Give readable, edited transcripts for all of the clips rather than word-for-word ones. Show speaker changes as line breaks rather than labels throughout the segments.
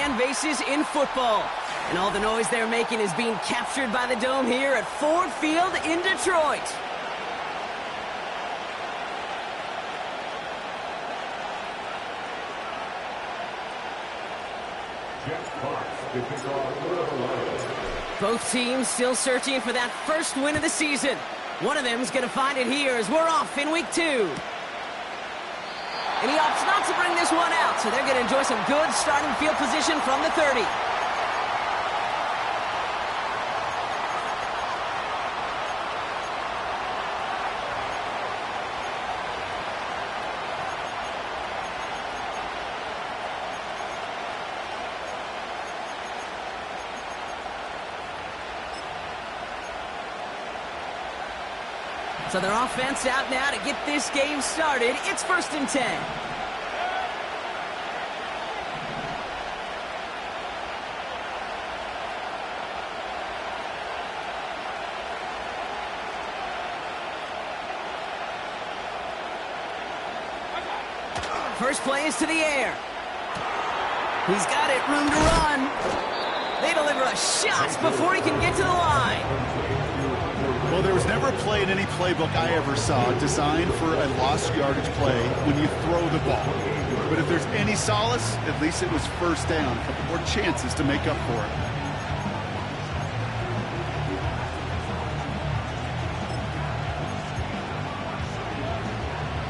fan bases in football. And all the noise they're making is being captured by the Dome here at Ford Field in Detroit. Both teams still searching for that first win of the season. One of them is going to find it here as we're off in week 2. And he opts not to bring this one out, so they're going to enjoy some good starting field position from the 30. So their offense out now to get this game started. It's 1st and 10. First play is to the air. He's got it, room to run. They deliver a shot before he can get to the line.
Well, there was never a play in any playbook I ever saw designed for a lost yardage play when you throw the ball. But if there's any solace, at least it was first down. A couple more chances to make up for it.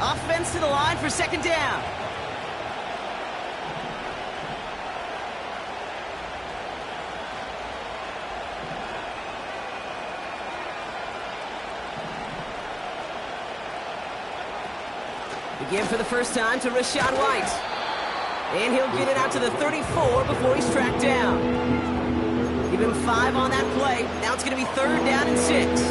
Offense to the line for 2nd down. Again for the first time to Rachaad White. And he'll get it out to the 34 before he's tracked down. Give him 5 on that play. Now it's going to be 3rd down and 6.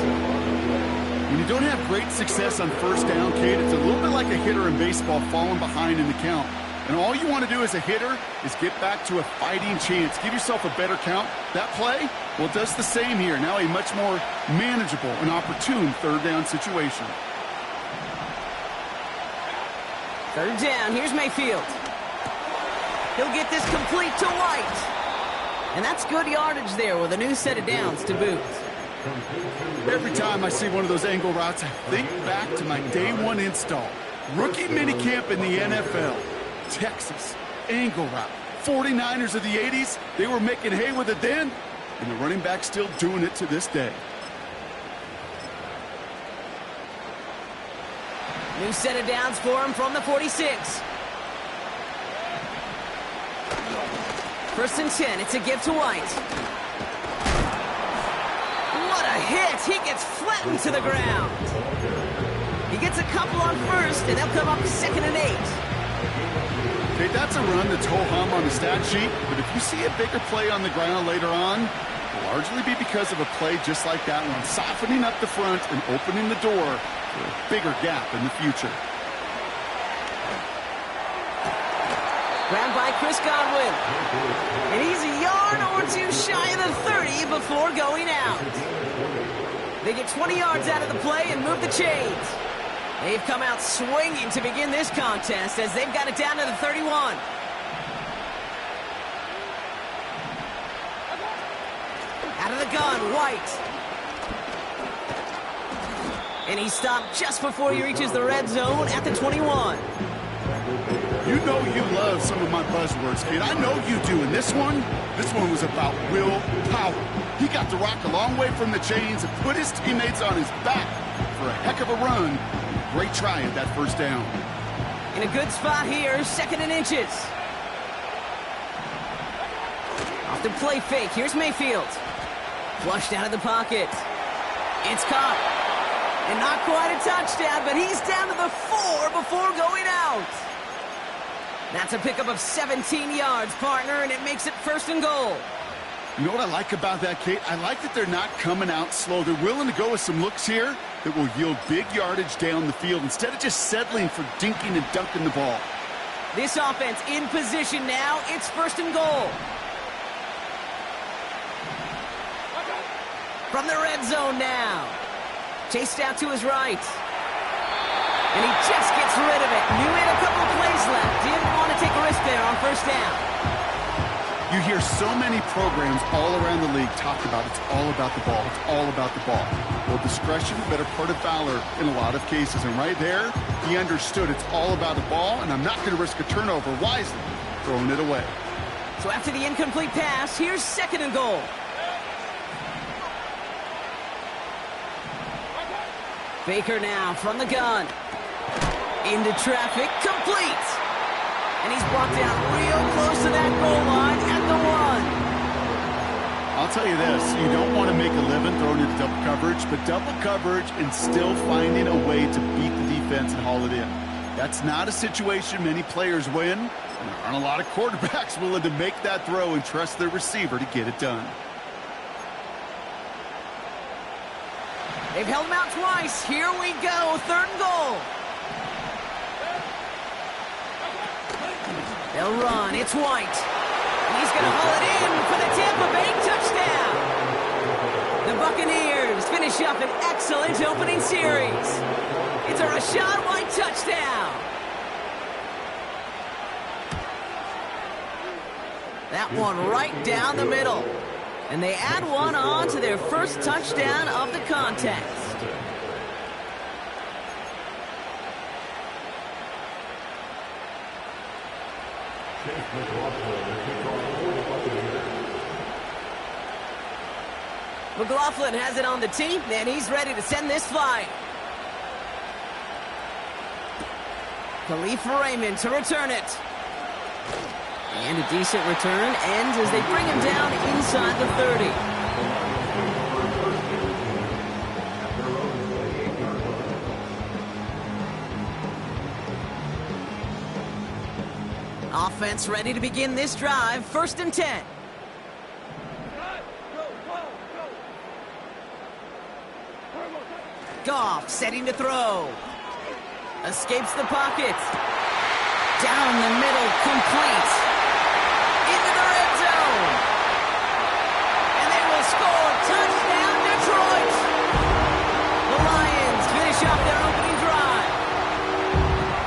When you don't have great success on first down, Kate, it's a little bit like a hitter in baseball falling behind in the count. And all you want to do as a hitter is get back to a fighting chance. Give yourself a better count. That play, well, it does the same here. Now a much more manageable and opportune 3rd down situation.
3rd down, here's Mayfield. He'll get this complete to White. And that's good yardage there with a new set of downs to boot.
Every time I see one of those angle routes, I think back to my day 1 install. Rookie minicamp in the NFL. Texas, angle route. 49ers of the 80s, they were making hay with it then, and the running back's still doing it to this day.
New set of downs for him from the 46. 1st and 10. It's a give to White. What a hit. He gets flattened to the ground. He gets a couple on 1st, and they'll come up 2nd and 8.
Okay, that's a run that's ho-hum on the stat sheet, but if you see a bigger play on the ground later on, it'll largely be because of a play just like that one, softening up the front and opening the door for a bigger gap in the future.
Grabbed by Chris Godwin. And he's a yard or 2 shy of the 30 before going out. They get 20 yards out of the play and move the chains. They've come out swinging to begin this contest as they've got it down to the 31. Out of the gun, White. And he stopped just before he reaches the red zone at the 21.
You know you love some of my buzzwords, kid. I know you do. And this one was about willpower. He got the rock a long way from the chains and put his teammates on his back for a heck of a run. Great try at that 1st down.
In a good spot here, 2nd and inches. Off the play fake, here's Mayfield. Flushed out of the pocket. It's caught. And not quite a touchdown, but he's down to the 4 before going out. That's a pickup of 17 yards, partner, and it makes it 1st and goal.
You know what I like about that, Kate? I like that they're not coming out slow. They're willing to go with some looks here that will yield big yardage down the field instead of just settling for dinking and dunking the ball.
This offense in position now. It's 1st and goal. From the red zone now. Chased out to his right. And he just gets rid of it. Knew he had a couple of plays left. Didn't want to take a risk there on 1st down.
You hear so many programs all around the league talk about it's all about the ball. It's all about the ball. Well, discretion, better part of valor in a lot of cases. And right there, he understood it's all about the ball, and I'm not going to risk a turnover wisely, throwing it away.
So after the incomplete pass, here's 2nd and goal. Baker now from the gun. Into traffic, complete. And he's brought down real close to that goal line at the 1.
I'll tell you this, you don't want to make a living throwing into double coverage, but double coverage and still finding a way to beat the defense and haul it in. That's not a situation many players win, and there aren't a lot of quarterbacks willing to make that throw and trust their receiver to get it done.
They've held him out twice. Here we go, 3rd and goal. They'll run. It's White. And he's going to haul it in for the Tampa Bay touchdown. The Buccaneers finish up an excellent opening series. It's a Rachaad White touchdown. That one right down the middle. And they add one on to their first touchdown of the contest. McLaughlin has it on the tee, and he's ready to send this flying. Khalif Raymond to return it. And a decent return ends as they bring him down inside the 30. Offense ready to begin this drive. 1st and 10. Goff setting to throw. Escapes the pocket. Down the middle, complete. Into the red zone. And they will score. Touchdown, Detroit. The Lions finish off their opening drive.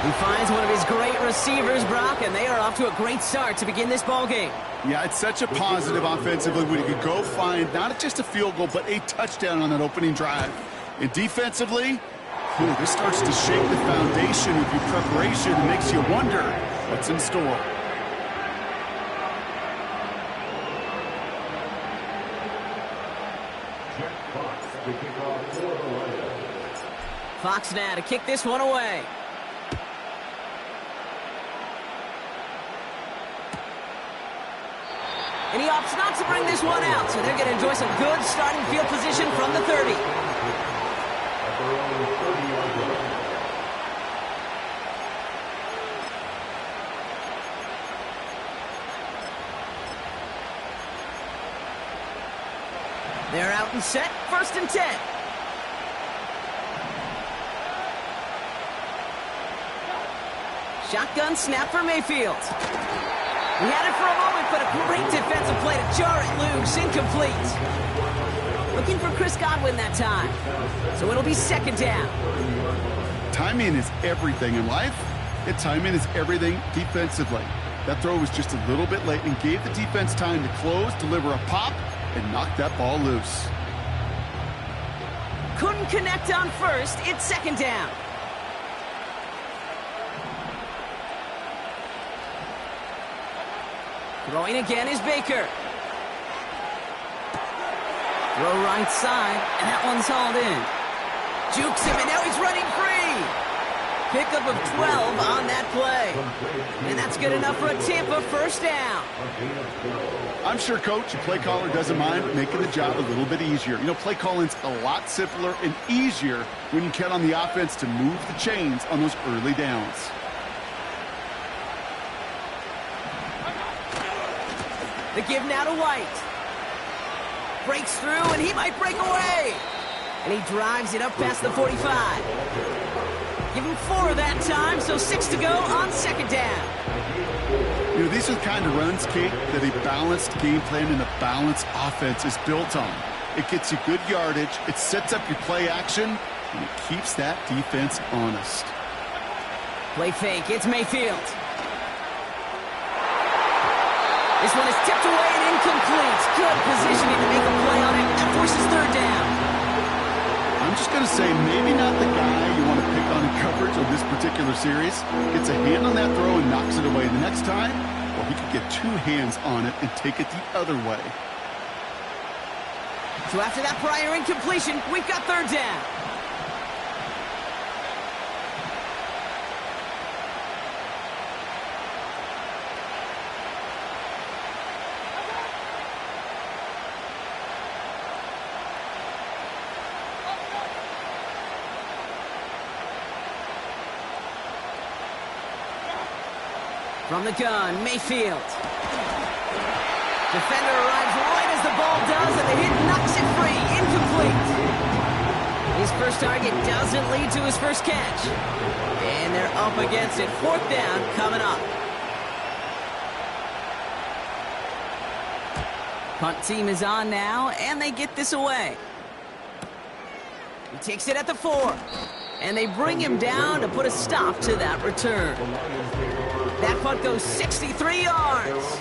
He finds one of his great receivers, Brock, and they are off to a great start to begin this ball game.
Yeah, it's such a positive offensively when you could go find not just a field goal, but a touchdown on that opening drive. And defensively, this starts to shake the foundation of your preparation and makes you wonder what's in store.
Fox now to kick this one away. And he opts not to bring this one out, so they're going to enjoy some good starting field position from the 30. They're out and set, 1st and 10. Shotgun snap for Mayfield. He had it for a moment, but a great defensive play to jar it loose, incomplete. Looking for Chris Godwin that time. So it'll be 2nd down.
Timing is everything in life, and timing is everything defensively. That throw was just a little bit late and gave the defense time to close, deliver a pop, and knock that ball loose.
Couldn't connect on 1st. It's 2nd down. Throwing again is Baker. Throw right side, and that one's hauled in. Jukes him, and now he's running free. Pickup of 12 on that play. And that's good enough for a Tampa 1st down.
I'm sure coach and play caller doesn't mind making the job a little bit easier. You know, play calling's a lot simpler and easier when you count on the offense to move the chains on those early downs.
The give now to White. Breaks through, and he might break away. And he drives it up past the 45. Give him 4 that time, so 6 to go on 2nd down.
You know, these are the kind of runs, Kate, that a balanced game plan and a balanced offense is built on. It gets you good yardage, it sets up your play action, and it keeps that defense honest.
Play fake, it's Mayfield. This one is tipped away and incomplete. Good positioning to make a play on it. That forces third down.
I'm just going to say maybe not the guy you want to pick on in coverage on this particular series. Gets a hand on that throw and knocks it away. The next time, well, he could get two hands on it and take it the other way.
So after that prior incompletion, we've got third down. From the gun, Mayfield. Defender arrives right as the ball does, and the hit knocks it free. Incomplete. His first target doesn't lead to his first catch. And they're up against it. Fourth down coming up. Punt team is on now, and they get this away. He takes it at the 4. And they bring him down to put a stop to that return. That punt goes 63 yards.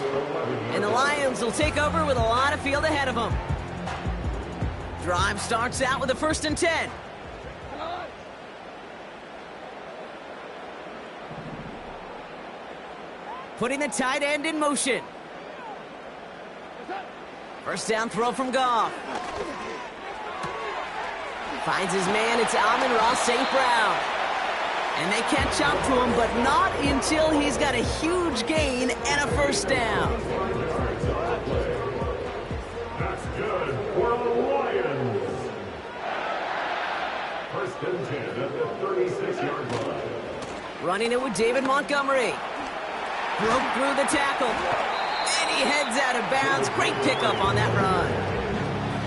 And the Lions will take over with a lot of field ahead of them. Drive starts out with a 1st and 10. Putting the tight end in motion. First down throw from Goff. Finds his man, it's Amon-Ra St. Brown. And they catch up to him, but not until he's got a huge gain and a first down.
That's good for the Lions. 1st and 10 at the 36-yard line.
Running it with David Montgomery. Broke through the tackle. And he heads out of bounds. Great pickup on that run.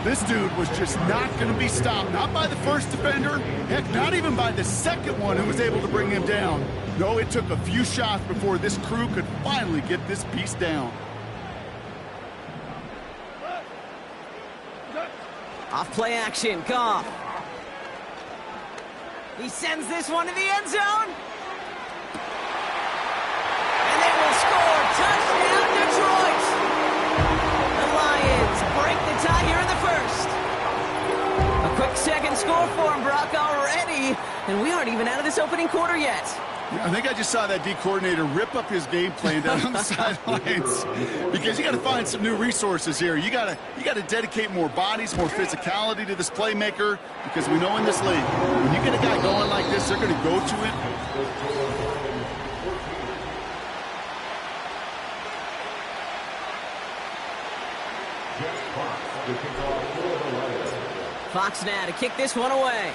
This dude was just not going to be stopped. Not by the first defender. Heck, not even by the second one who was able to bring him down. No, it took a few shots before this crew could finally get this piece down.
Off play action, Goff. He sends this one to the end zone. And they will score. Touchdown, Detroit. The Lions break the tie here in the first. A quick second score for him, Brock, already. And we aren't even out of this opening quarter yet.
I think I just saw that D coordinator rip up his game plan down on the sidelines, because you got to find some new resources here. You got to dedicate more bodies, more physicality to this playmaker, because we know in this league, when you get a guy going like this, they're going to go to it.
Fox now to kick this one away.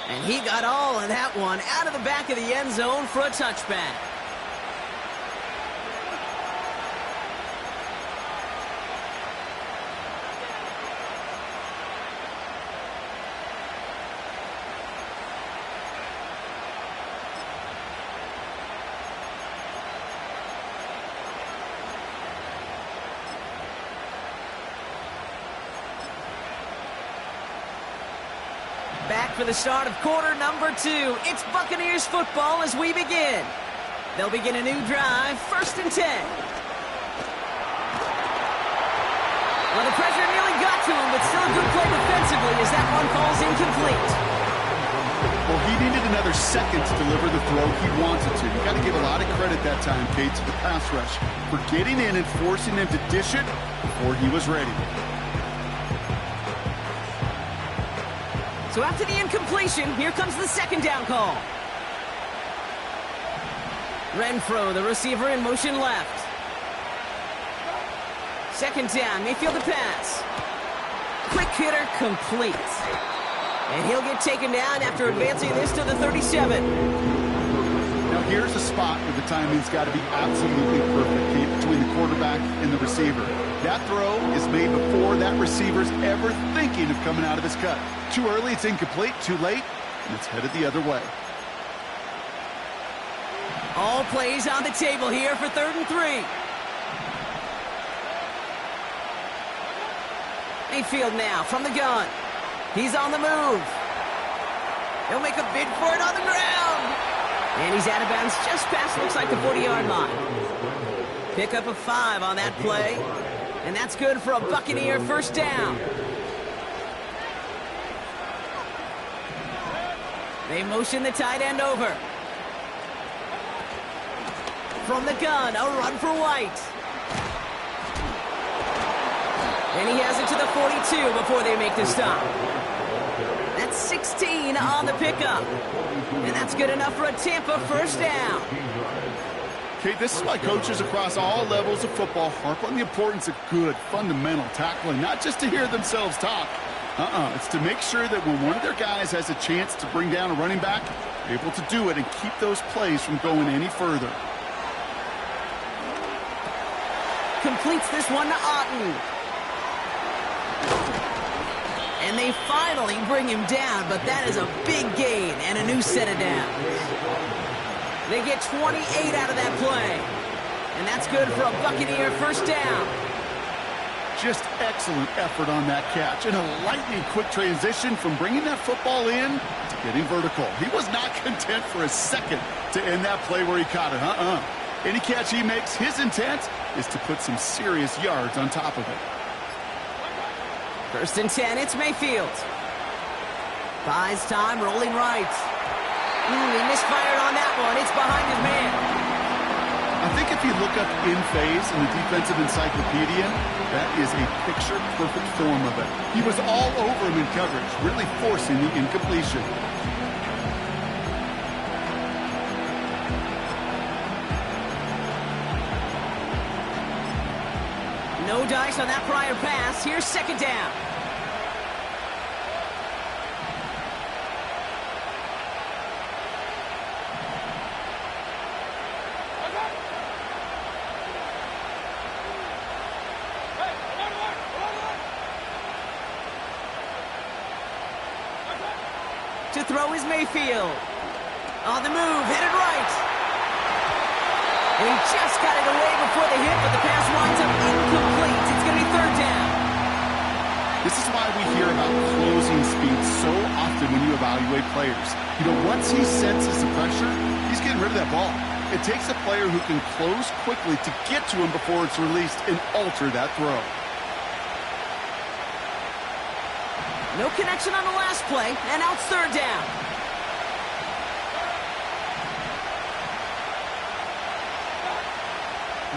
And he got all of that one out of the back of the end zone for a touchback. Back for the start of quarter number 2. It's Buccaneers football as we begin. They'll begin a new drive, 1st and 10. Well, the pressure nearly got to him, but still a good play defensively as that one falls incomplete.
Well, he needed another second to deliver the throw he wanted to. You got to give a lot of credit that time, Kate, to the pass rush for getting in and forcing him to dish it before he was ready.
So after the incompletion, here comes the second down call. Renfro, the receiver, in motion left. Second down, Mayfield to pass. Quick hitter complete. And he'll get taken down after advancing this to the 37.
Now here's a spot where the timing's got to be absolutely perfect, Kate, between the quarterback and the receiver. That throw is made before that receiver's ever thinking of coming out of his cut. Too early, it's incomplete. Too late, and it's headed the other way.
All plays on the table here for 3rd and 3. Mayfield now from the gun. He's on the move. He'll make a bid for it on the ground. And he's out of bounds just past, looks like, the 40-yard line. Pick up a 5 on that play. And that's good for a Buccaneer first down. They motion the tight end over. From the gun, a run for White. And he has it to the 42 before they make the stop. That's 16 on the pickup. And that's good enough for a Tampa first down.
Okay, this is why coaches across all levels of football harp on the importance of good, fundamental tackling, not just to hear themselves talk. It's to make sure that when one of their guys has a chance to bring down a running back, they're able to do it and keep those plays from going any further.
Completes this one to Otten. And they finally bring him down, but that is a big gain and a new set of downs. They get 28 out of that play. And that's good for a Buccaneer first down.
Just excellent effort on that catch. And a lightning quick transition from bringing that football in to getting vertical. He was not content for a second to end that play where he caught it. Any catch he makes, his intent is to put some serious yards on top of it.
First and 10, it's Mayfield. Buys time, rolling right. He misfired on that one. It's behind his man.
I think if you look up in phase in the defensive encyclopedia, that is a picture-perfect form of it. He was all over him in coverage, really forcing the incompletion.
No dice on that prior pass. Here's second down. To throw is Mayfield. On the move, headed right. And he just got it away before the hit, but the pass winds up incomplete. It's going to be third down.
This is why we hear about closing speed so often when you evaluate players. You know, once he senses the pressure, he's getting rid of that ball. It takes a player who can close quickly to get to him before it's released and alter that throw.
No connection on the last play, and now it's third down.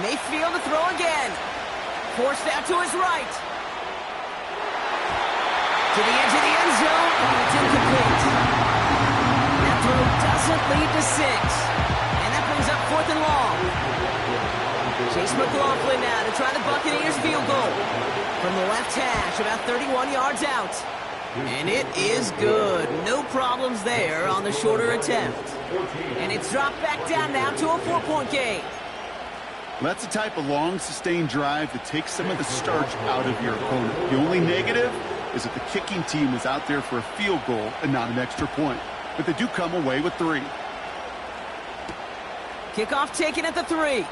Mayfield to throw again. Forced out to his right. To the edge of the end zone. It's incomplete. That throw doesn't lead to 6. And that brings up fourth and long. Chase McLaughlin now to try the Buccaneers field goal. From the left hash, about 31 yards out. And it is good. No problems there on the shorter attempt. And it's dropped back down now to a 4-point game.
That's the type of long, sustained drive that takes some of the starch out of your opponent. The only negative is that the kicking team is out there for a field goal and not an extra point. But they do come away with 3.
Kickoff taken at the 3.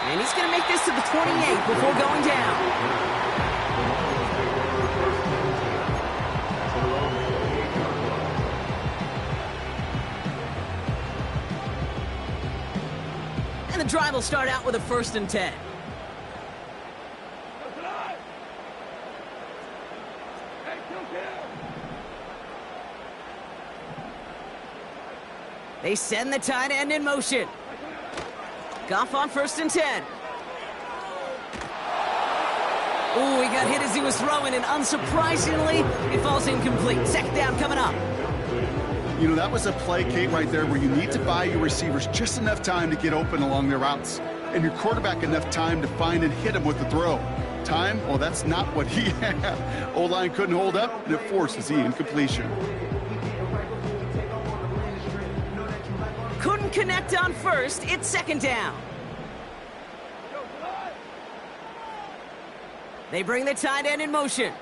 And he's going to make this to the 28 before going down. And the drive will start out with a first and 10. They send the tight end in motion. Goff on first and 10. Ooh, he got hit as he was throwing, and unsurprisingly, it falls incomplete. Second down coming up.
You know, that was a play, Kate, right there where you need to buy your receivers just enough time to get open along their routes. And your quarterback enough time to find and hit him with the throw. Time? Well, that's not what he had. O-line couldn't hold up, and it forces the incompletion.
Couldn't connect on first. It's second down. They bring the tight end in motion.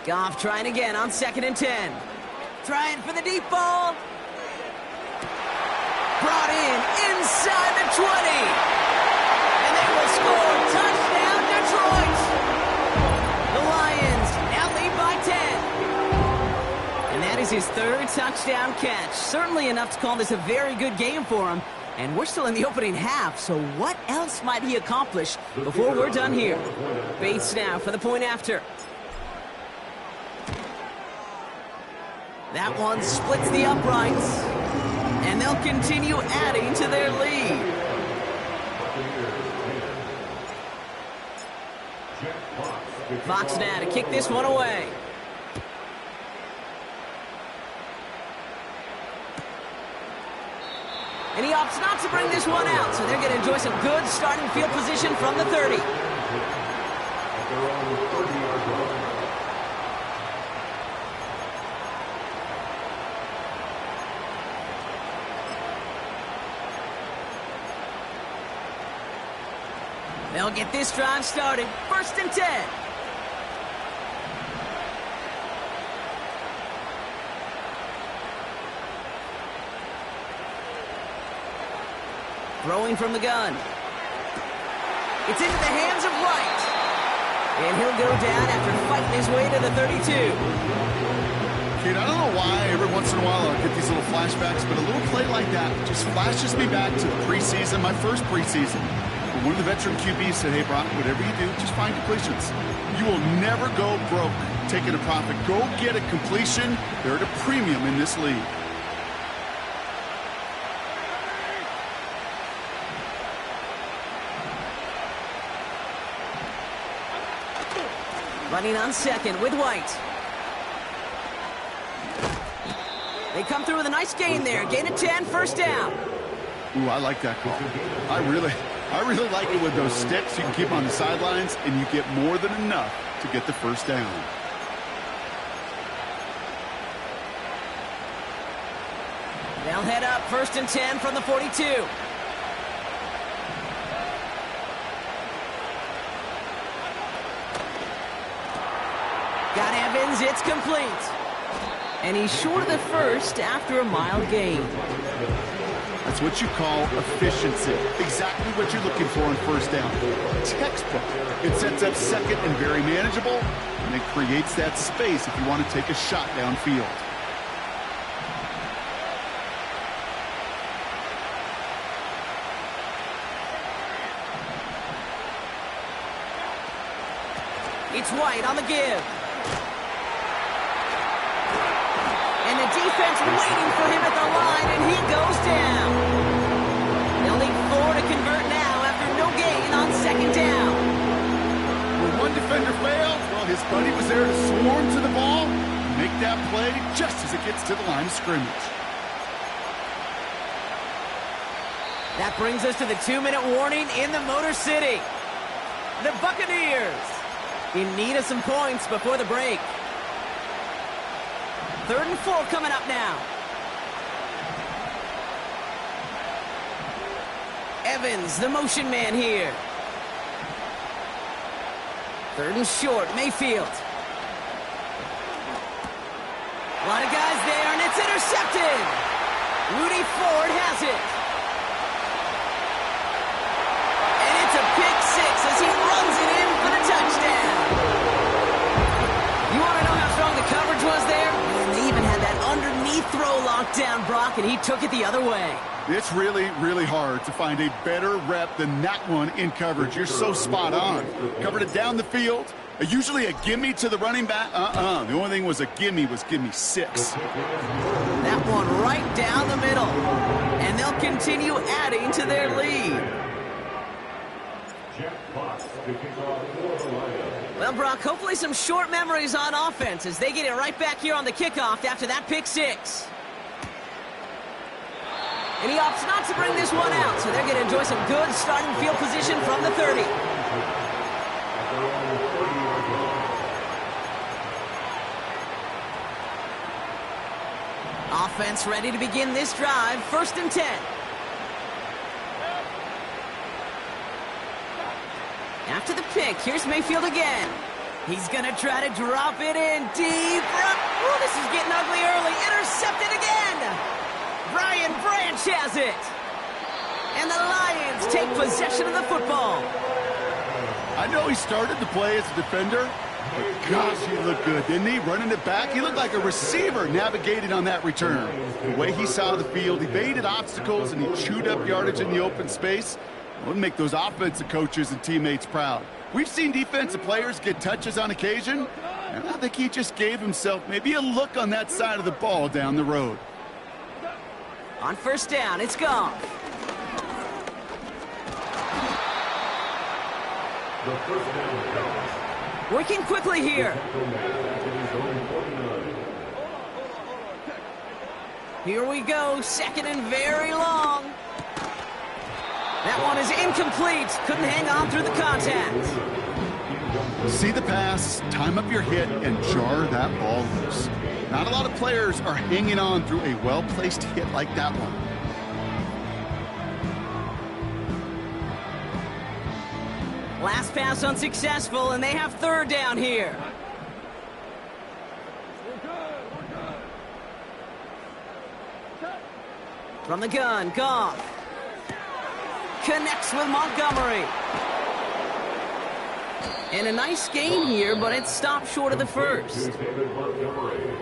Goff trying again on second and 10. Trying for the deep ball. Brought in inside the 20. And they will score. Touchdown, Detroit. The Lions now lead by 10. And that is his his third touchdown catch. Certainly enough to call this a very good game for him. And we're still in the opening half, so what else might he accomplish before we're done here? Bates now for the point after. That one splits the uprights. And they'll continue adding to their lead. Buccs now to kick this one away. And he opts not to bring this one out, so they're going to enjoy some good starting field position from the 30. They'll get this drive started. 1st and 10. Throwing from the gun. It's into the hands of Wright. And he'll go down after fighting his way to the 32.
Kid, I don't know why every once in a while I'll get these little flashbacks, but a little play like that just flashes me back to the preseason, my first preseason. But one of the veteran QBs said, hey, Brock, whatever you do, just find completions. You will never go broke taking a profit. Go get a completion. They're at a premium in this league.
Running on second with White. They come through with a nice gain there. Gain of 10, 1st down.
Ooh, I like that call. I really like it with those sticks. You can keep on the sidelines, and you get more than enough to get the 1st down.
They'll head up 1st and 10 from the 42. Got Evans, it's complete. And he's short of the 1st after a mild gain.
That's what you call efficiency. Exactly what you're looking for on 1st down. Textbook. It sets up 2nd and very manageable, and it creates that space if you want to take a shot downfield.
It's White on the give. And the defense waiting for him at the line, and he goes down. They'll need 4 to convert now after no gain on 2nd down.
When one defender failed, well, his buddy was there to swarm to the ball and make that play just as it gets to the line of scrimmage.
That brings us to the 2-minute warning in the Motor City. The Buccaneers in need of some points before the break. 3rd and 4 coming up now. Evans, the motion man here. 3rd and short, Mayfield. A lot of guys there, and it's intercepted. Rudy Ford has it. And it's a pick 6 as he runs it in for the touchdown. You want to know how strong the coverage was there? And they even had that underneath throw locked down, Brock, and he took it the other way.
It's really, really hard to find a better rep than that one in coverage. You're so spot on. Covered it down the field. Usually a gimme to the running back. The only thing was a gimme 6.
That one right down the middle. And they'll continue adding to their lead. Well, Brock, hopefully some short memories on offense as they get it right back here on the kickoff after that pick 6. And he opts not to bring this one out, so they're going to enjoy some good starting field position from the 30. Offense ready to begin this drive. 1st and 10. After the pick, here's Mayfield again. He's going to try to drop it in deep. Oh, this is getting ugly early. Intercepted again. Brian Branch has it. And the Lions take possession of the football.
I know he started the play as a defender, But gosh, he looked good, didn't he? Running it back, he looked like a receiver navigating on that return. The way he saw the field, he evaded obstacles, and he chewed up yardage in the open space. It would make those offensive coaches and teammates proud. We've seen defensive players get touches on occasion, and I think he just gave himself maybe a look on that side of the ball down the road.
On first down, it's gone.
The first down comes.
Working quickly here. Here we go, second and very long. That one is incomplete. Couldn't hang on through the contact.
See the pass, time up your hit, and jar that ball loose. Not a lot of players are hanging on through a well-placed hit like that one.
Last pass unsuccessful, and they have third down here. From the gun, Goff. Connects with Montgomery. And a nice gain here, but it stopped short of the first.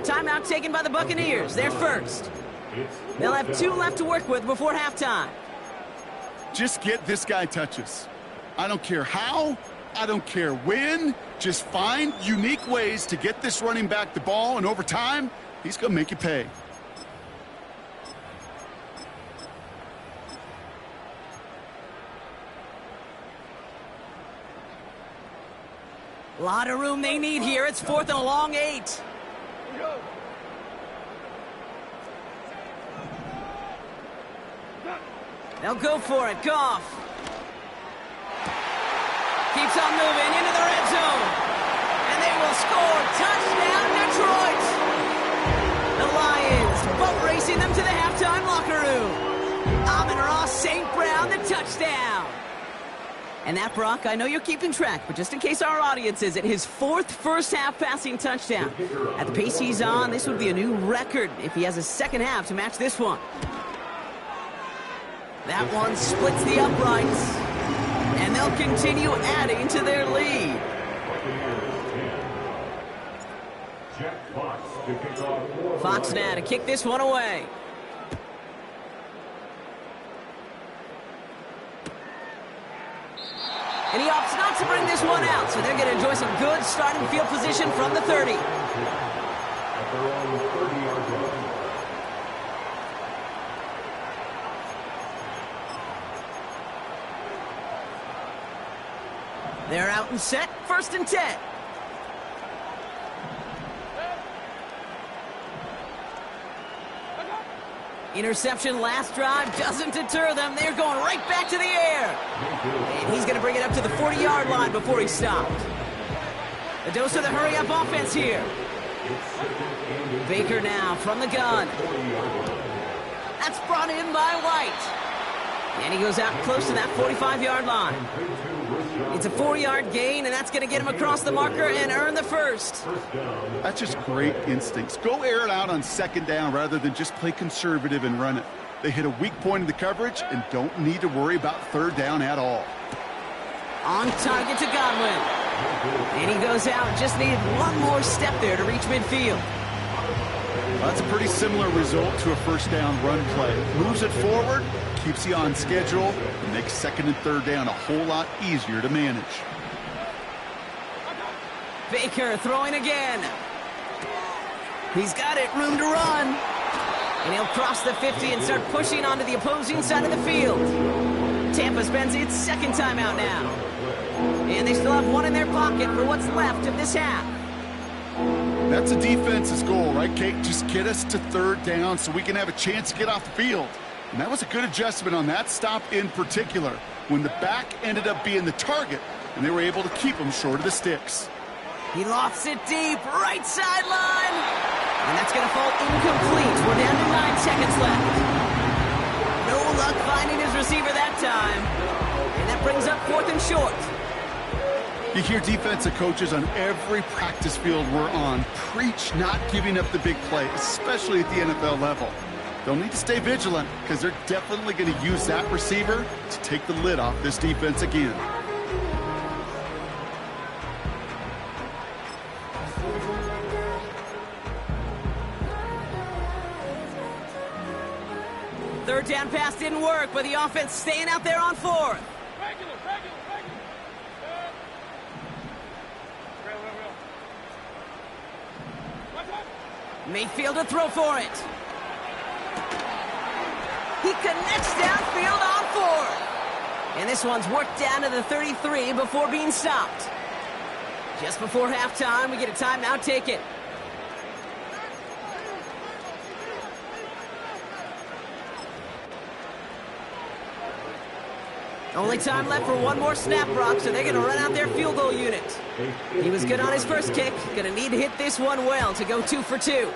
Timeout taken by the Buccaneers. They're first. They'll have 2 left to work with before halftime.
Just get this guy touches. I don't care how, I don't care when. Just find unique ways to get this running back the ball, and over time, he's going to make you pay.
A lot of room they need here. It's 4th and a long 8. They'll go for it. Goff. Keeps on moving into the red zone. And they will score. Touchdown, Detroit. The Lions boat racing them to the halftime locker room. Amon-Ra St. Brown, the touchdown. And that, Brock, I know you're keeping track, but just in case our audience isn't, his 4th first-half passing touchdown. At the pace he's on, this would be a new record if he has a second half to match this one. That one splits the uprights, and they'll continue adding to their lead. Fox now to kick this one away. And he opts not to bring this one out, so they're going to enjoy some good starting field position from the 30. They're out and set, 1st and 10. Interception last drive doesn't deter them. They're going right back to the air. And he's going to bring it up to the 40-yard line before he stopped. A dose of the hurry-up offense here. Baker now from the gun. That's brought in by White. And he goes out close to that 45-yard line. It's a 4-yard gain, and that's going to get him across the marker and earn the first.
That's just great instincts. Go air it out on 2nd down rather than just play conservative and run it. They hit a weak point in the coverage and don't need to worry about 3rd down at all.
On target to Godwin. And he goes out. Just needed one more step there to reach midfield.
Well, that's a pretty similar result to a 1st down run play. Moves it forward, keeps you on schedule, and makes 2nd and 3rd down a whole lot easier to manage.
Baker throwing again. He's got it, room to run. And he'll cross the 50 and start pushing onto the opposing side of the field. Tampa spends its 2nd timeout now. And they still have one in their pocket for what's left of this half.
That's a defense's goal, right, Kate? Just get us to 3rd down so we can have a chance to get off the field. And that was a good adjustment on that stop in particular, when the back ended up being the target, and they were able to keep him short of the sticks.
He lofts it deep, right sideline. And that's going to fall incomplete. We're down to 9 seconds left. No luck finding his receiver that time. And that brings up 4th and short.
You hear defensive coaches on every practice field we're on preach not giving up the big play, especially at the NFL level. They'll need to stay vigilant because they're definitely going to use that receiver to take the lid off this defense again.
down pass didn't work, but the offense staying out there on fourth. Mayfield to throw for it. He connects downfield on fourth. And this one's worked down to the 33 before being stopped. Just before halftime, we get a timeout taken. Only time left for one more snap, Brock, so they're going to run out their field goal unit. He was good on his first kick. Going to need to hit this one well to go 2 for 2.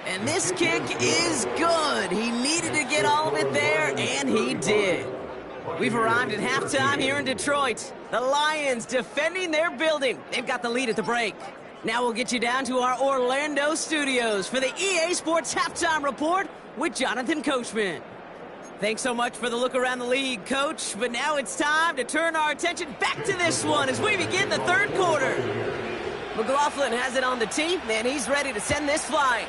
And this kick is good. He needed to get all of it there, and he did. We've arrived at halftime here in Detroit. The Lions defending their building. They've got the lead at the break. Now we'll get you down to our Orlando studios for the EA Sports Halftime Report with Jonathan Coachman. Thanks so much for the look around the league, Coach. But now it's time to turn our attention back to this one as we begin the third quarter. McLaughlin has it on the tee, and he's ready to send this flying.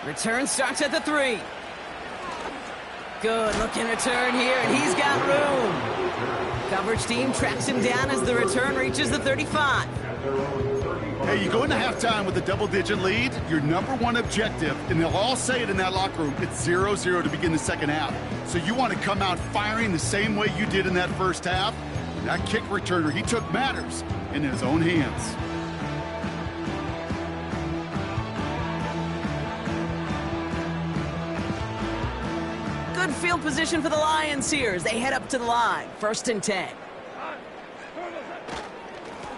Return starts at the 3. Good looking return here, and he's got room. Coverage team tracks him down as the return reaches the 35.
Hey, you go into halftime with a double-digit lead, your number one objective, and they'll all say it in that locker room, it's 0-0 to begin the second half. So you want to come out firing the same way you did in that first half. That kick returner, he took matters in his own hands.
Good field position for the Lions here as they head up to the line. 1st and 10.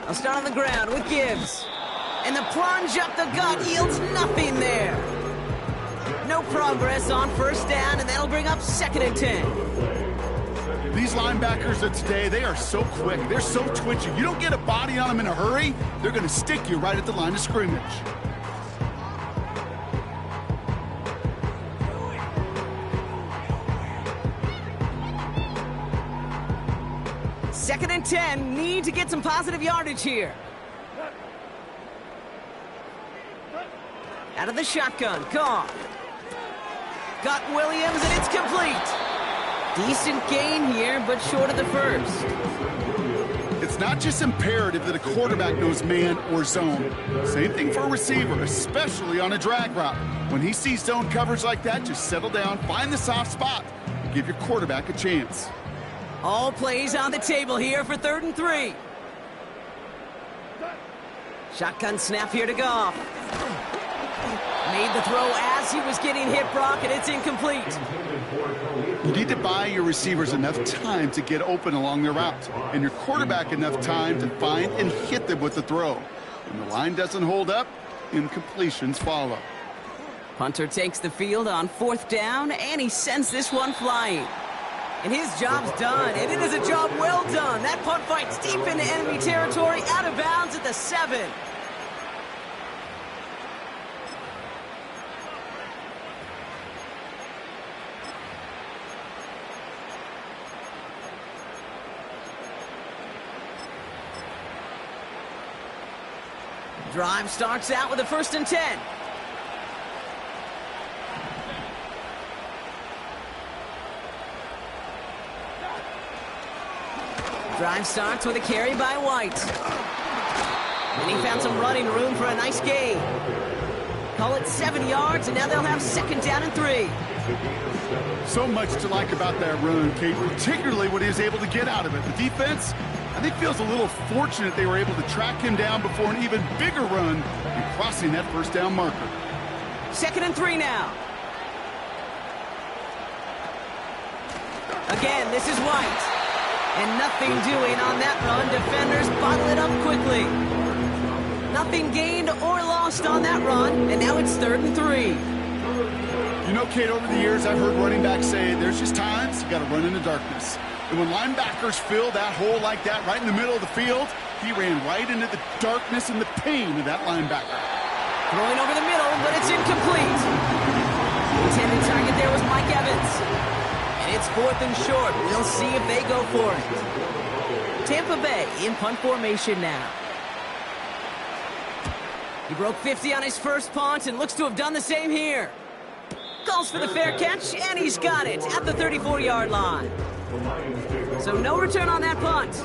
I'll start on the ground with Gibbs. And the plunge up the gut yields nothing there. No progress on 1st down, and that'll bring up 2nd and 10.
These linebackers of today, they are so quick. They're so twitchy. You don't get a body on them in a hurry, they're going to stick you right at the line of scrimmage.
Second and 10, need to get some positive yardage here. Out of the shotgun, Goff. Got Williams, and it's complete. Decent gain here, but short of the first.
It's not just imperative that a quarterback knows man or zone. Same thing for a receiver, especially on a drag route. When he sees zone coverage like that, just settle down, find the soft spot, and give your quarterback a chance.
All plays on the table here for 3rd and 3. Shotgun snap here to Goff. Made the throw as he was getting hit, Brock, and it's incomplete.
You need to buy your receivers enough time to get open along their route, and your quarterback enough time to find and hit them with the throw. When the line doesn't hold up, incompletions follow.
Punter takes the field on 4th down, and he sends this one flying. And his job's done, and it is a job well done. That punt fight's deep into enemy territory, out of bounds at the 7. Drive starts out with a 1st and 10. Drive starts with a carry by White. And he found some running room for a nice gain. Call it 7 yards, and now they'll have 2nd down and 3.
So much to like about that run, Kate, particularly what he was able to get out of it. The defense, I think, feels a little fortunate they were able to track him down before an even bigger run and crossing that 1st down marker.
2nd and 3 now. Again, this is White. And nothing doing on that run. Defenders bottle it up quickly. Nothing gained or lost on that run, and now it's 3rd and 3.
You know, Kate, over the years, I've heard running backs say there's just times you got to run in the darkness. And when linebackers fill that hole like that right in the middle of the field, he ran right into the darkness and the pain of that linebacker.
Throwing over the middle, but it's incomplete. The intended target there was Mike Evans. And it's 4th and short. We'll see if they go for it. Tampa Bay in punt formation now. He broke 50 on his first punt and looks to have done the same here. Calls for the fair catch, and he's got it at the 34-yard line. So no return on that punt.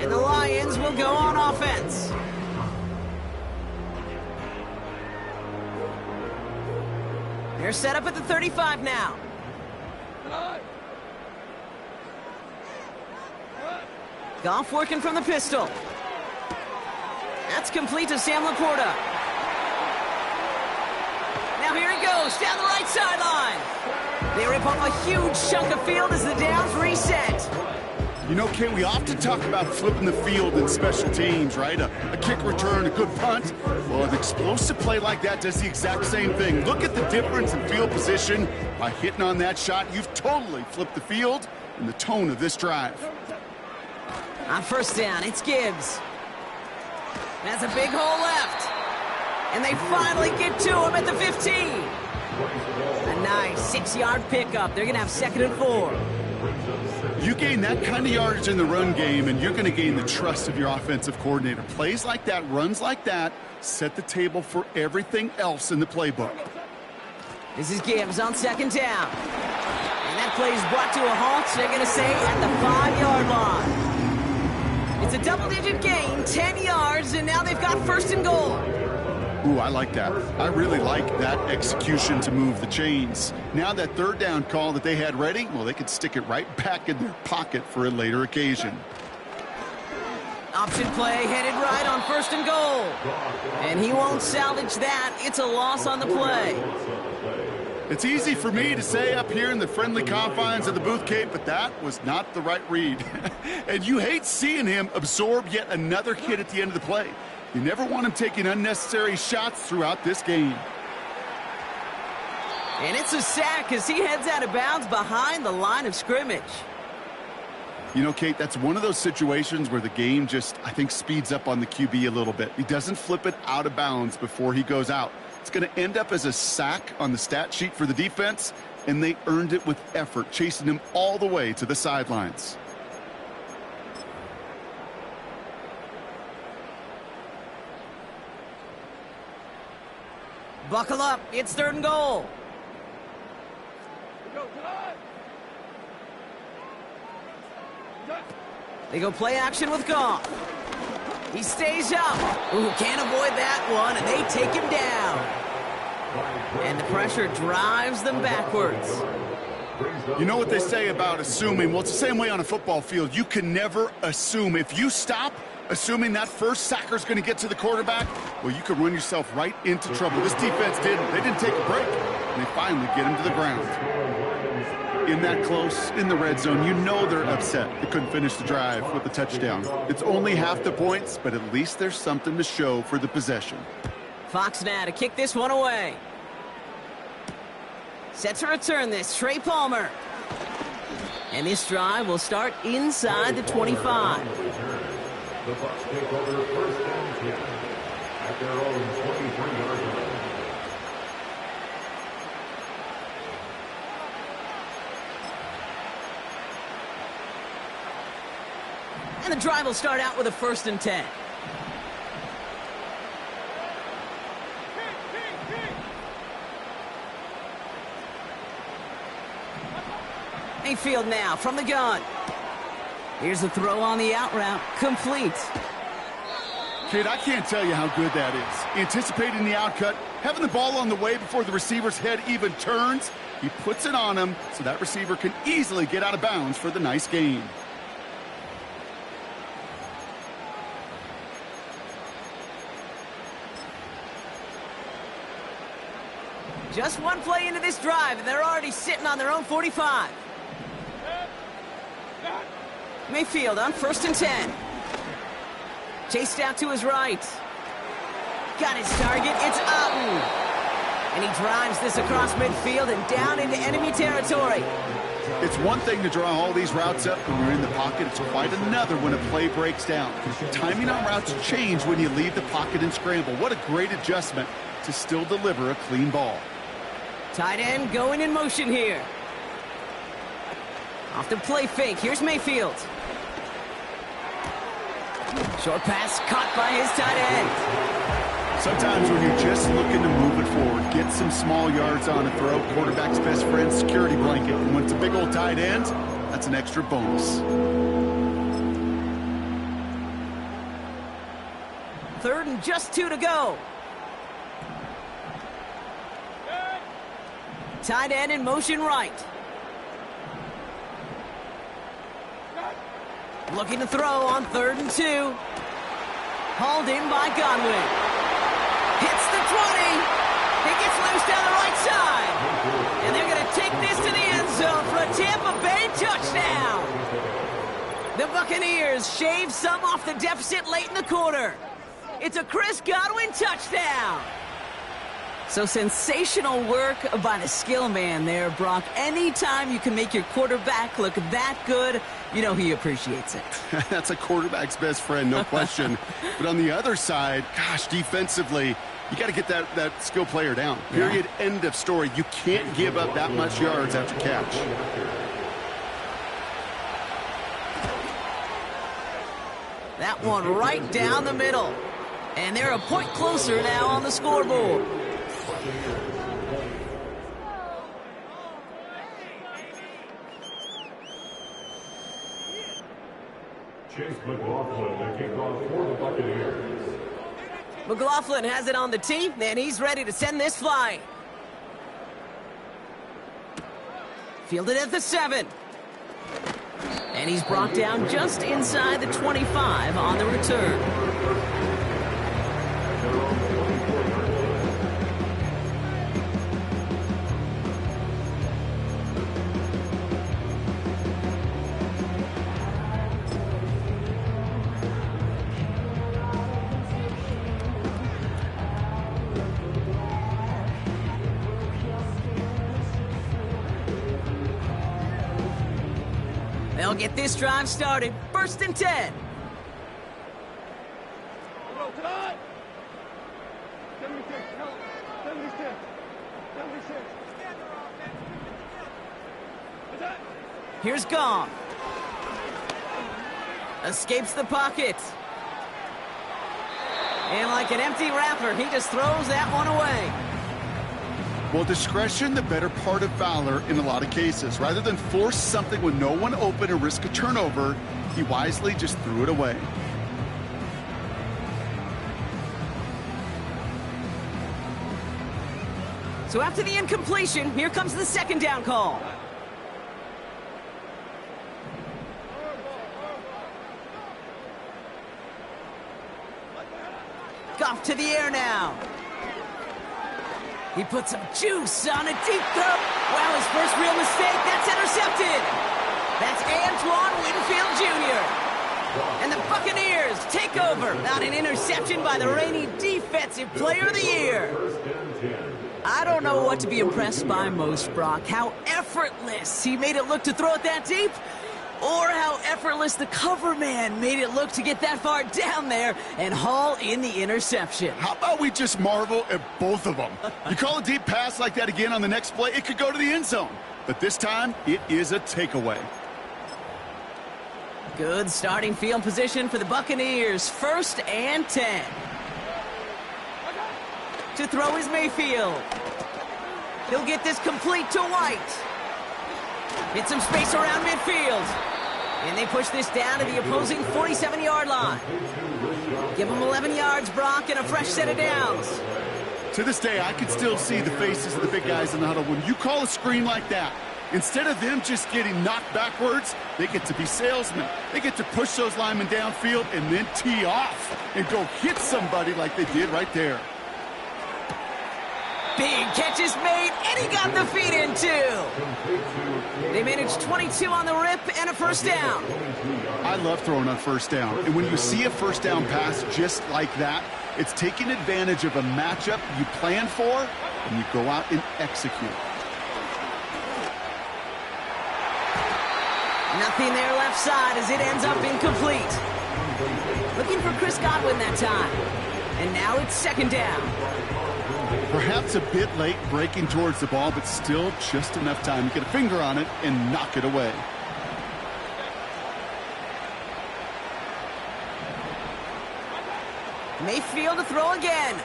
And the Lions will go on offense. They're set up at the 35 now. Goff working from the pistol. That's complete to Sam Laporta. Now here he goes, down the right sideline. They rip off a huge chunk of field as the downs reset.
You know, Kate, we often talk about flipping the field in special teams, right? A kick return, a good punt. Well, an explosive play like that does the exact same thing. Look at the difference in field position. By hitting on that shot, you've totally flipped the field and the tone of this drive.
On first down, it's Gibbs. That's a big hole left. And they finally get to him at the 15. A nice 6-yard pickup. They're going to have 2nd and 4.
You gain that kind of yardage in the run game, and you're going to gain the trust of your offensive coordinator. Plays like that, runs like that, set the table for everything else in the playbook.
This is Gibbs on 2nd down. And that play is brought to a halt, they're going to say, at the 5-yard line. It's a double-digit gain, 10 yards, and now they've got 1st and goal.
Ooh, I like that. I really like that execution to move the chains. Now that 3rd down call that they had ready, well, they could stick it right back in their pocket for a later occasion.
Option play headed right on 1st and goal. And he won't salvage that. It's a loss on the play.
It's easy for me to say up here in the friendly confines of the booth, Kate, but that was not the right read. And you hate seeing him absorb yet another hit at the end of the play. You never want him taking unnecessary shots throughout this game.
And it's a sack as he heads out of bounds behind the line of scrimmage.
You know, Kate, that's one of those situations where the game just, I think, speeds up on the QB a little bit. He doesn't flip it out of bounds before he goes out. It's going to end up as a sack on the stat sheet for the defense, and they earned it with effort, chasing him all the way to the sidelines.
Buckle up, it's 3rd and goal. They go play action with Goff. He stays up. Ooh, can't avoid that one, and they take him down. And the pressure drives them backwards.
You know what they say about assuming? Well, it's the same way on a football field. You can never assume. If you stop assuming that first sacker's going to get to the quarterback, well, you could run yourself right into trouble. This defense didn't. They didn't take a break, and they finally get him to the ground. In that close, in the red zone, you know they're upset. They couldn't finish the drive with the touchdown. It's only half the points, but at least there's something to show for the possession.
Fox now to kick this one away. Set to return this, Trey Palmer. And this drive will start inside the 25.
The Bucks take over 1st and 10 at their own 23-yard line.
And the drive will start out with a 1st and 10. Mayfield now from the gun. Here's a throw on the out route. Complete.
Kid, I can't tell you how good that is. Anticipating the outcut, having the ball on the way before the receiver's head even turns. He puts it on him so that receiver can easily get out of bounds for the nice gain.
Just one play into this drive, and they're already sitting on their own 45. Mayfield on 1st and 10. Chased out to his right. Got his target. It's Otten. And he drives this across midfield and down into enemy territory.
It's one thing to draw all these routes up when you're in the pocket. It's quite another when a play breaks down. Timing on routes change when you leave the pocket and scramble. What a great adjustment to still deliver a clean ball.
Tight end going in motion here. Off the play fake. Here's Mayfield. Short pass caught by his tight end.
Sometimes when you're just looking to move it forward, get some small yards on a throw, quarterback's best friend, security blanket. And when it's a big old tight end, that's an extra bonus.
Third and just 2 to go. Tight end in motion right. Looking to throw on 3rd and 2. Hauled in by Godwin. Hits the 20. He gets loose down the right side. And they're going to take this to the end zone for a Tampa Bay touchdown. The Buccaneers shave some off the deficit late in the quarter. It's a Chris Godwin touchdown. So sensational work by the skill man there, Brock. Anytime you can make your quarterback look that good, you know he appreciates it.
That's a quarterback's best friend, no question. But on the other side, gosh, defensively, you got to get that skill player down. Period, end of story. You can't give up that much yards after catch.
That one right down the middle. And they're a point closer now on the scoreboard.
Chase McLaughlin, the kickoff for the Buccaneers.
McLaughlin has it on the tee, and he's ready to send this flying. Fielded at the 7. And he's brought down just inside the 25 on the return. They'll get this drive started. 1st and 10. Here's Gong. Escapes the pocket. And like an empty wrapper, he just throws that one away.
Well, discretion, the better part of valor in a lot of cases. Rather than force something with no one open and risk a turnover, he wisely just threw it away.
So after the incompletion, here comes the 2nd down call. Goff to the air now. He puts some juice on a deep throw. Wow, his first real mistake. That's intercepted. That's Antoine Winfield Jr. And the Buccaneers take over. Not an interception by the reigning Defensive Player of the Year. I don't know what to be impressed by most, Brock. How effortless he made it look to throw it that deep, or how effortless the cover man made it look to get that far down there and haul in the interception.
How about we just marvel at both of them? You call a deep pass like that again on the next play, it could go to the end zone. But this time, it is a takeaway.
Good starting field position for the Buccaneers. 1st and 10. To throw is Mayfield. He'll get this complete to White. Get some space around midfield. And they push this down to the opposing 47-yard line. Give them 11 yards, Brock, and a fresh set of downs.
To this day, I can still see the faces of the big guys in the huddle. When you call a screen like that, instead of them just getting knocked backwards, they get to be salesmen. They get to push those linemen downfield and then tee off and go hit somebody like they did right there.
Big catch is made, and he got the feet in, too. They managed 22 on the rip and a 1st down.
I love throwing on 1st down. And when you see a 1st down pass just like that, it's taking advantage of a matchup you plan for, and you go out and execute.
Nothing there left side as it ends up incomplete. Looking for Chris Godwin that time. And now it's 2nd down.
Perhaps a bit late breaking towards the ball, but still just enough time to get a finger on it and knock it away.
Mayfield to throw again.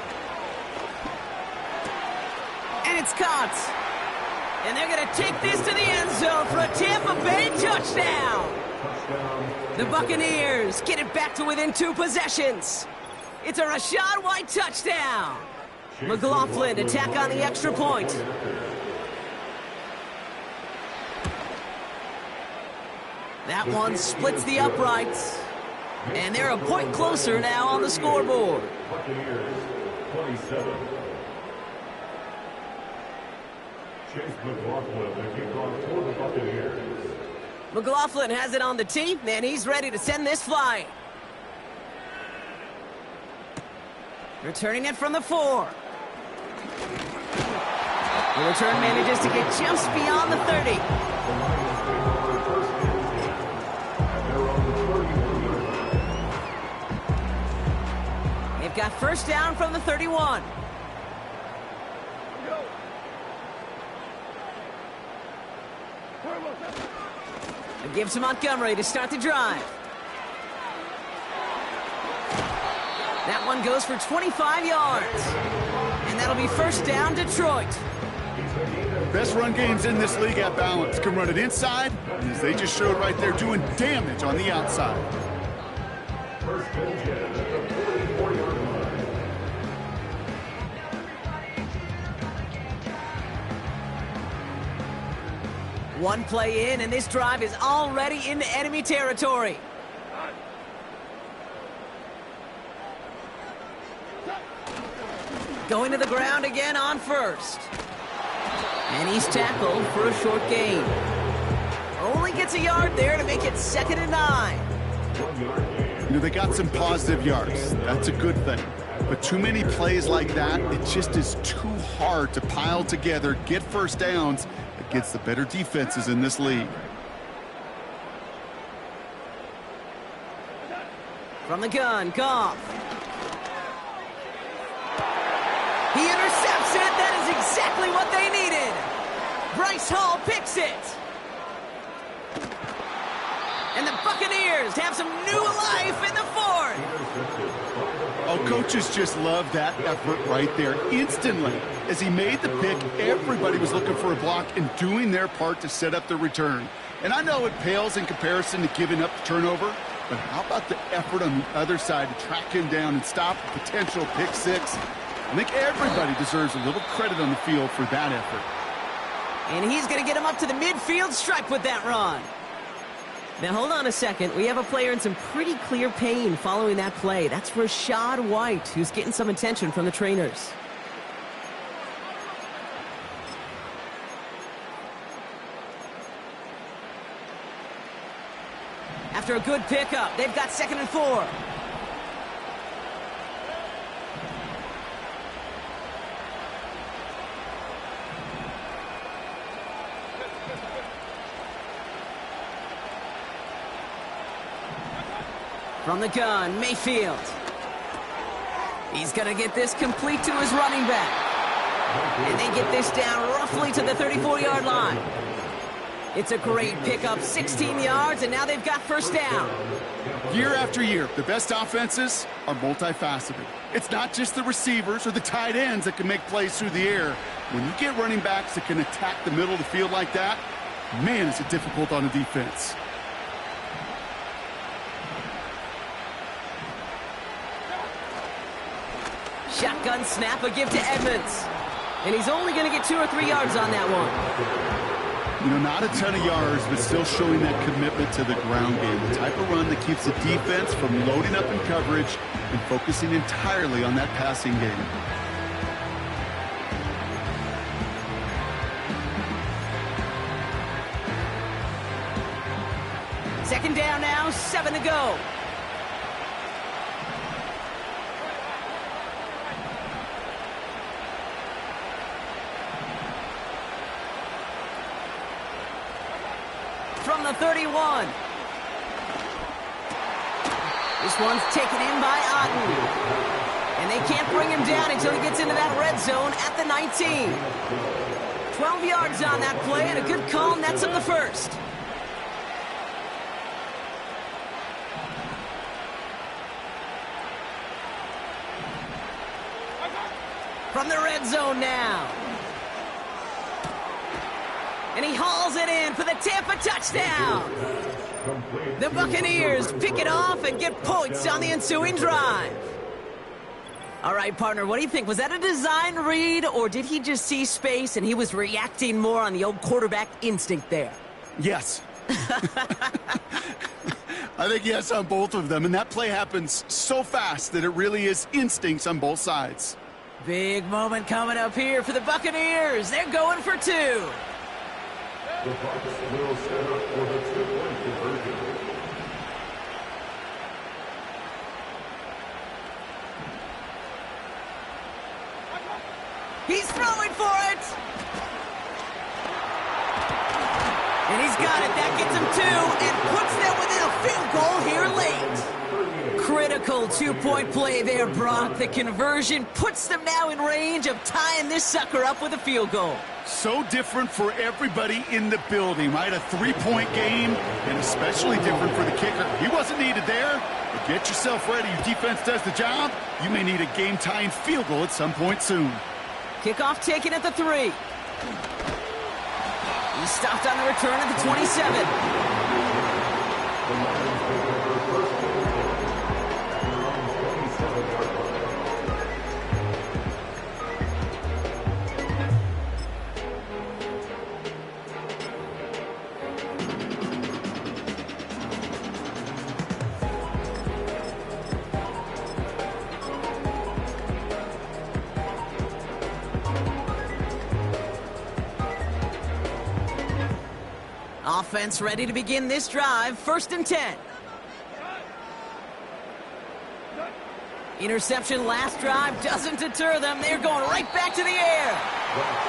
And it's caught. And they're going to take this to the end zone for a Tampa Bay touchdown. The Buccaneers get it back to within 2 possessions. It's a Rachaad White touchdown. McLaughlin to tack on the extra point. That one splits the uprights. And they're a point closer now on the scoreboard.
Buccaneers 27. Chase McLaughlin, the kickoff for the Buccaneers.
McLaughlin has it on the tee, and he's ready to send this flying. Returning it from the 4. The return manages to get just beyond the 30. They've got first down from the 31. It gives to Montgomery to start the drive. That one goes for 25 yards. And that'll be first down, Detroit.
Best run games in this league at balance. Can run it inside, and as they just showed right there, doing damage on the outside.
First and 10 at the 44-yard line.
One play in, and this drive is already into enemy territory. Going to the ground again on first. And he's tackled for a short gain. Only gets a yard there to make it 2nd and 9.
You know, they got some positive yards. That's a good thing. But too many plays like that, it just is too hard to pile together, get first downs against the better defenses in this league.
From the gun, Goff. He intercepts it. That is exactly what they needed. Bryce Hall picks it. And the Buccaneers have some new life in the 4th.
Oh, coaches just love that effort right there. Instantly, as he made the pick, everybody was looking for a block and doing their part to set up the return. And I know it pales in comparison to giving up the turnover, but how about the effort on the other side to track him down and stop a potential pick 6? I think everybody deserves a little credit on the field for that effort.
And he's going to get him up to the midfield stripe with that run. Now, hold on a second. We have a player in some pretty clear pain following that play. That's Rachaad White, who's getting some attention from the trainers. After a good pickup, they've got 2nd and 4. From the gun, Mayfield. He's going to get this complete to his running back. And they get this down roughly to the 34-yard line. It's a great pickup, 16 yards, and now they've got first down.
Year after year, the best offenses are multifaceted. It's not just the receivers or the tight ends that can make plays through the air. When you get running backs that can attack the middle of the field like that, man, is it difficult on the defense.
Shotgun snap, a give to Edmonds. And he's only going to get 2 or 3 yards on that one.
You know, not a ton of yards, but still showing that commitment to the ground game. The type of run that keeps the defense from loading up in coverage and focusing entirely on that passing game.
Second down now, 7 to go. From the 31. This one's taken in by Otten. And they can't bring him down until he gets into that red zone at the 19. 12 yards on that play, and a good call nets him the first. From the red zone now. And he hauls it in for the Tampa touchdown. The Buccaneers pick it off and get points on the ensuing drive. All right, partner, what do you think? Was that a design read, or did he just see space and he was reacting more on the old quarterback instinct there?
Yes. I think yes on both of them, and that play happens so fast that it really is instincts on both sides.
Big moment coming up here for the Buccaneers. They're going for two.
The Bucks will set up for the two-point conversion.
He's throwing for it. And he's got it. That gets him two and puts them within a field goal here late. Critical two-point play there, Brock. The conversion puts them now in range of tying this sucker up with a field goal.
So different for everybody in the building, right? A three-point game, and especially different for the kicker. He wasn't needed there, but get yourself ready. Your defense does the job. You may need a game-tying field goal at some point soon.
Kickoff taken at the 3. He stopped on the return at the 27. Offense ready to begin this drive. 1st and 10. Interception last drive doesn't deter them. They're going right back to the air.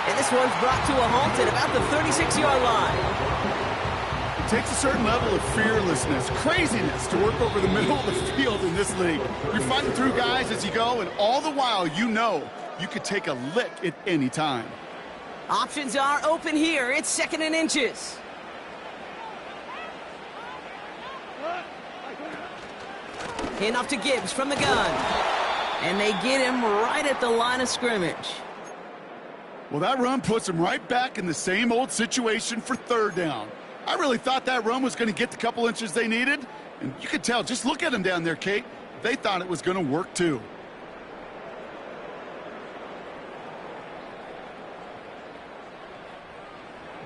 And this one's brought to a halt at about the 36-yard line.
It takes a certain level of fearlessness, craziness to work over the middle of the field in this league. You're fighting through guys as you go, and all the while you know you could take a lick at any time.
Options are open here. It's 2nd and inches. Handoff to Gibbs from the gun. And they get him right at the line of scrimmage.
Well, that run puts him right back in the same old situation for 3rd down. I really thought that run was going to get the couple inches they needed. And you could tell, just look at them down there, Kate. They thought it was going to work too.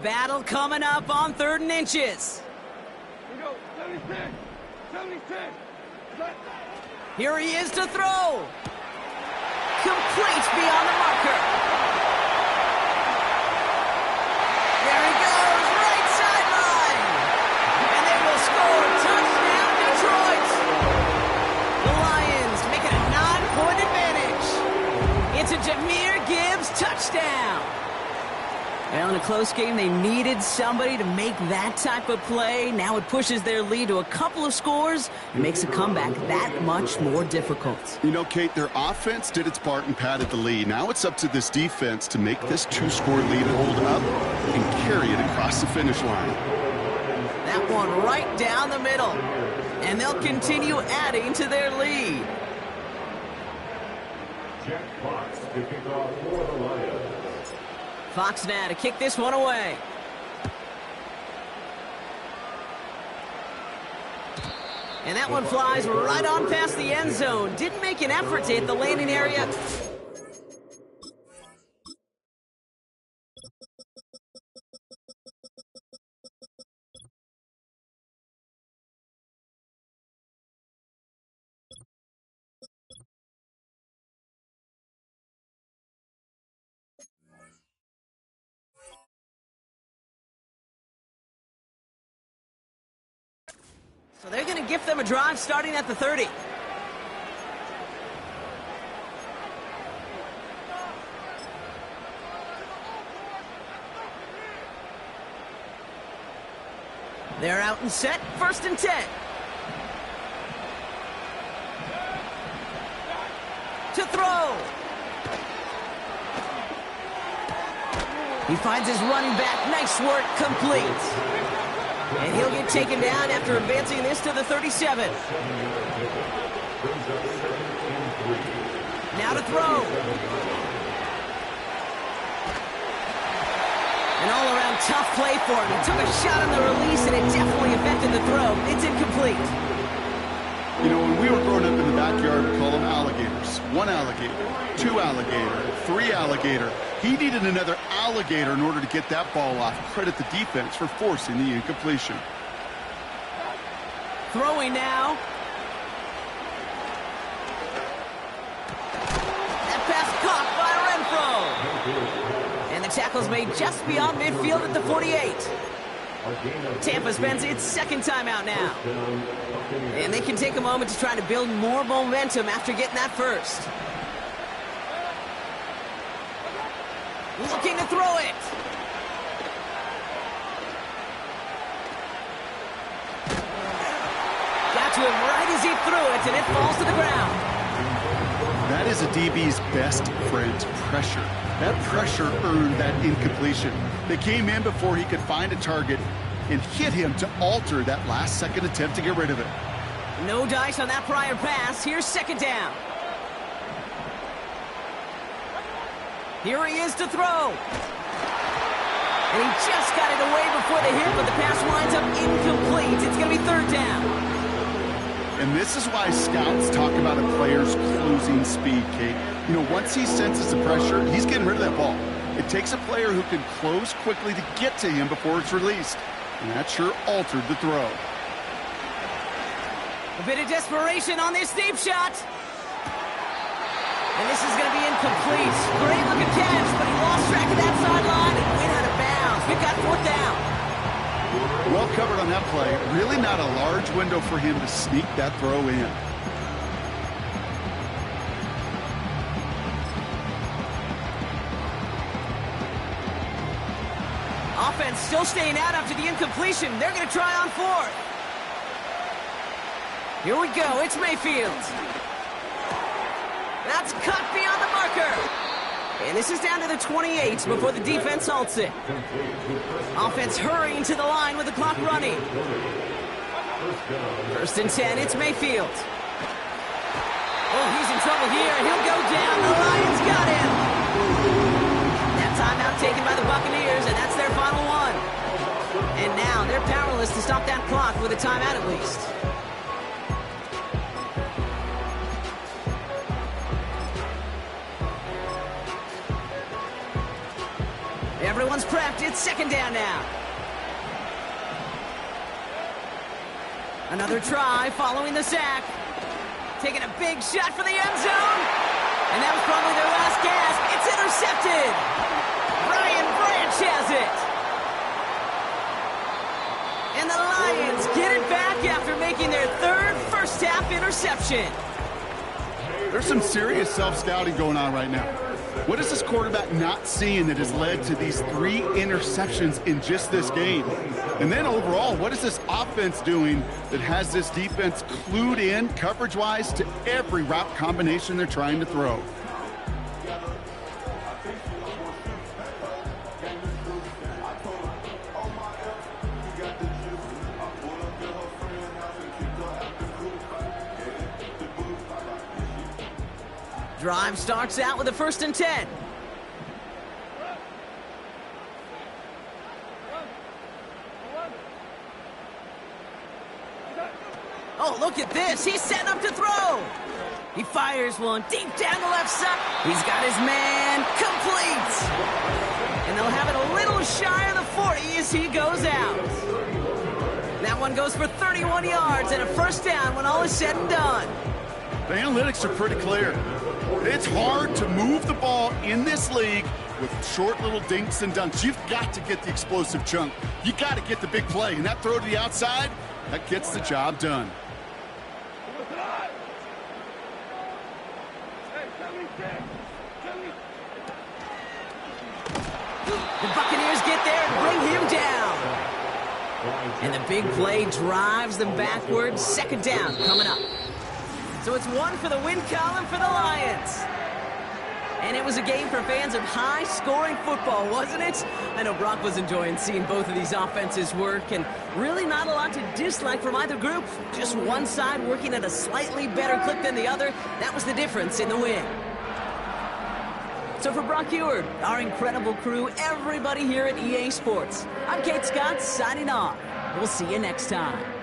Battle coming up on 3rd and inches.
Here we go. 76. 76.
Here he is to throw. Complete beyond the marker. There he goes, right sideline. And they will score. Touchdown, Detroit. The Lions make it a 9-point advantage. It's a Jahmyr Gibbs touchdown. Well, in a close game, they needed somebody to make that type of play. Now it pushes their lead to a couple of scores and makes a comeback that much more difficult.
You know, Kate, their offense did its part and padded the lead. Now it's up to this defense to make this 2-score lead hold up and carry it across the finish line.
That one right down the middle. And they'll continue adding to their lead.
Jack Fox to kick off for the Lions.
Fox now to kick this one away. And that one flies right on past the end zone. Didn't make an effort to hit the landing area. So they're going to gift them a drive starting at the 30. They're out and set. 1st and 10. To throw. He finds his running back. Nice work. Complete. And he'll get taken down after advancing this to the 37. Now to throw. An all-around tough play for him. He took a shot on the release, and it definitely affected the throw. It's incomplete.
You know, when we were growing up in the backyard, we call them alligators. 1 alligator, 2 alligator, 3 alligator. He needed another alligator in order to get that ball off. Credit the defense for forcing the incompletion.
Throwing now. That pass caught by Renfro. And the tackle's made just beyond midfield at the 48. Tampa spends its second timeout now. And they can take a moment to try to build more momentum after getting that first. Looking to throw it. Got to him right as he threw it, and it falls to the ground.
That is a DB's best friend, pressure. That pressure earned that incompletion. They came in before he could find a target and hit him to alter that last-second attempt to get rid of it.
No dice on that prior pass. Here's second down. Here he is to throw. And he just got it away before the hit, but the pass winds up incomplete. It's going to be third down.
And this is why scouts talk about a player's closing speed, Kate. You know, once he senses the pressure, he's getting rid of that ball. It takes a player who can close quickly to get to him before it's released. And that sure altered the throw.
A bit of desperation on this deep shot. And this is going to be incomplete. Great looking catch, but he lost track of that sideline and went out of bounds. We've got fourth down.
Well covered on that play. Really not a large window for him to sneak that throw in.
Offense still staying out after the incompletion. They're going to try on fourth. Here we go. It's Mayfield. That's cut beyond the marker. And this is down to the 28 before the defense halts it. Offense hurrying to the line with the clock running. First and 10, it's Mayfield. Oh, he's in trouble here. He'll go down. The Lions got him. That timeout taken by the Buccaneers, and that's their final one. And now they're powerless to stop that clock with a timeout at least. Everyone's prepped. It's second down now. Another try following the sack. Taking a big shot for the end zone. And that was probably their last gasp. It's intercepted. Brian Branch has it. And the Lions get it back after making their third first-half interception.
There's some serious self-scouting going on right now. What is this quarterback not seeing that has led to these 3 interceptions in just this game? And then overall, what is this offense doing that has this defense clued in coverage-wise to every route combination they're trying to throw?
Drive starts out with a first and 10. Oh, look at this. He's setting up to throw. He fires one deep down the left side. He's got his man complete. And they'll have it a little shy of the 40 as he goes out. That one goes for 31 yards and a first down when all is said and done.
The analytics are pretty clear. It's hard to move the ball in this league with short little dinks and dunks. You've got to get the explosive chunk. You got to get the big play. And that throw to the outside, that gets the job done.
The Buccaneers get there and bring him down. And the big play drives them backwards. Second down coming up. So it's one for the win column for the Lions. And it was a game for fans of high-scoring football, wasn't it? I know Brock was enjoying seeing both of these offenses work, and really not a lot to dislike from either group. Just one side working at a slightly better clip than the other. That was the difference in the win. So for Brock Eward, our incredible crew, everybody here at EA Sports, I'm Kate Scott signing off. We'll see you next time.